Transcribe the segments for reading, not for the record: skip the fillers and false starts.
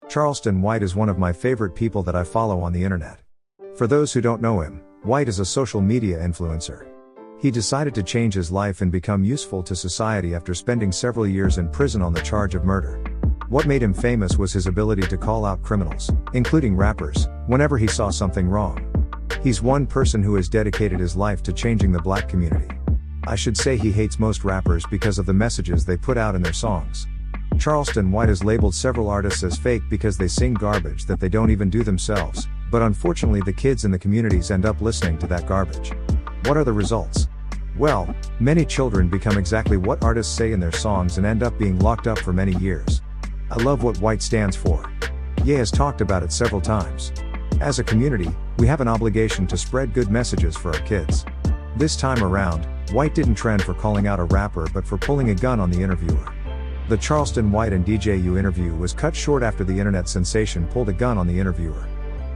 Charleston White is one of my favorite people that I follow on the internet. For those who don't know him, White is a social media influencer. He decided to change his life and become useful to society after spending several years in prison on the charge of murder. What made him famous was his ability to call out criminals, including rappers, whenever he saw something wrong. He's one person who has dedicated his life to changing the black community. I should say he hates most rappers because of the messages they put out in their songs. Charleston White has labeled several artists as fake because they sing garbage that they don't even do themselves, but unfortunately the kids in the communities end up listening to that garbage. What are the results? Well, many children become exactly what artists say in their songs and end up being locked up for many years. I love what White stands for. Ye has talked about it several times. As a community, we have an obligation to spread good messages for our kids. This time around, White didn't trend for calling out a rapper but for pulling a gun on the interviewer. The Charleston White and DJU interview was cut short after the internet sensation pulled a gun on the interviewer.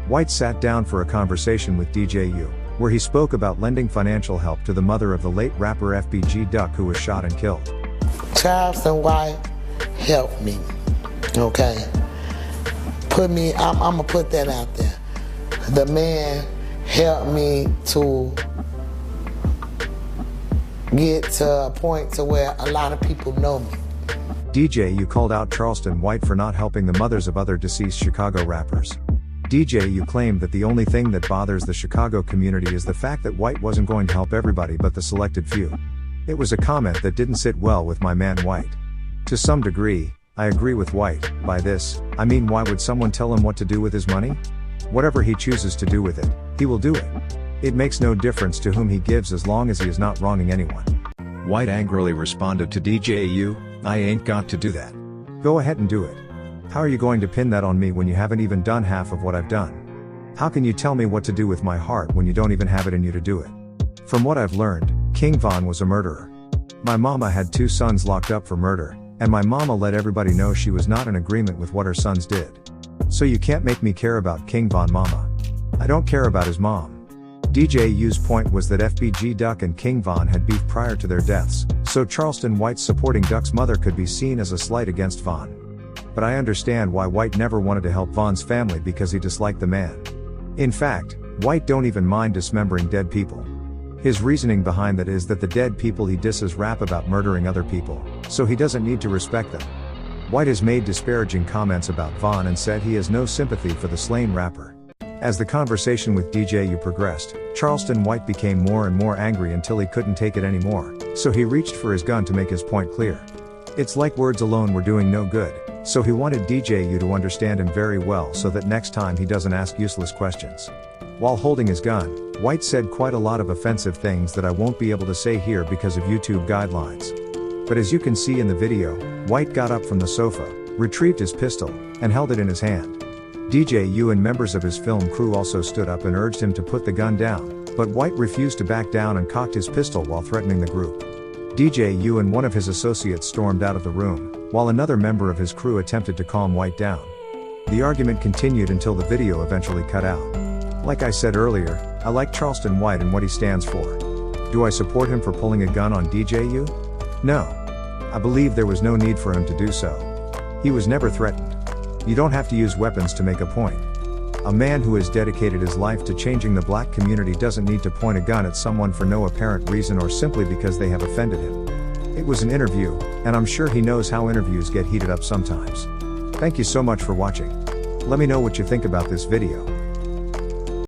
White sat down for a conversation with DJU, where he spoke about lending financial help to the mother of the late rapper FBG Duck, who was shot and killed. Charleston White helped me, okay? I'm gonna put that out there. The man helped me to get to a point to where a lot of people know me. DJU called out Charleston White for not helping the mothers of other deceased Chicago rappers. DJU claimed that the only thing that bothers the Chicago community is the fact that White wasn't going to help everybody but the selected few. It was a comment that didn't sit well with my man White. To some degree, I agree with White. By this, I mean, why would someone tell him what to do with his money? Whatever he chooses to do with it, he will do it. It makes no difference to whom he gives as long as he is not wronging anyone. White angrily responded to DJU, "I ain't got to do that. Go ahead and do it. How are you going to pin that on me when you haven't even done half of what I've done? How can you tell me what to do with my heart when you don't even have it in you to do it?" From what I've learned, King Von was a murderer. My mama had 2 sons locked up for murder, and my mama let everybody know she was not in agreement with what her sons did. So you can't make me care about King Von mama. I don't care about his mom. DJU's point was that FBG Duck and King Von had beef prior to their deaths, so Charleston White supporting Duck's mother could be seen as a slight against Von. But I understand why White never wanted to help Von's family because he disliked the man. In fact, White don't even mind dismembering dead people. His reasoning behind that is that the dead people he disses rap about murdering other people, so he doesn't need to respect them. White has made disparaging comments about Von and said he has no sympathy for the slain rapper. As the conversation with DJU progressed, Charleston White became more and more angry until he couldn't take it anymore, so he reached for his gun to make his point clear. It's like words alone were doing no good, so he wanted DJU to understand him very well so that next time he doesn't ask useless questions. While holding his gun, White said quite a lot of offensive things that I won't be able to say here because of YouTube guidelines. But as you can see in the video, White got up from the sofa, retrieved his pistol, and held it in his hand. DJU and members of his film crew also stood up and urged him to put the gun down, but White refused to back down and cocked his pistol while threatening the group. DJU and one of his associates stormed out of the room, while another member of his crew attempted to calm White down. The argument continued until the video eventually cut out. Like I said earlier, I like Charleston White and what he stands for. Do I support him for pulling a gun on DJU? No. I believe there was no need for him to do so. He was never threatened. You don't have to use weapons to make a point. A man who has dedicated his life to changing the black community doesn't need to point a gun at someone for no apparent reason or simply because they have offended him. It was an interview, and I'm sure he knows how interviews get heated up sometimes. Thank you so much for watching. Let me know what you think about this video.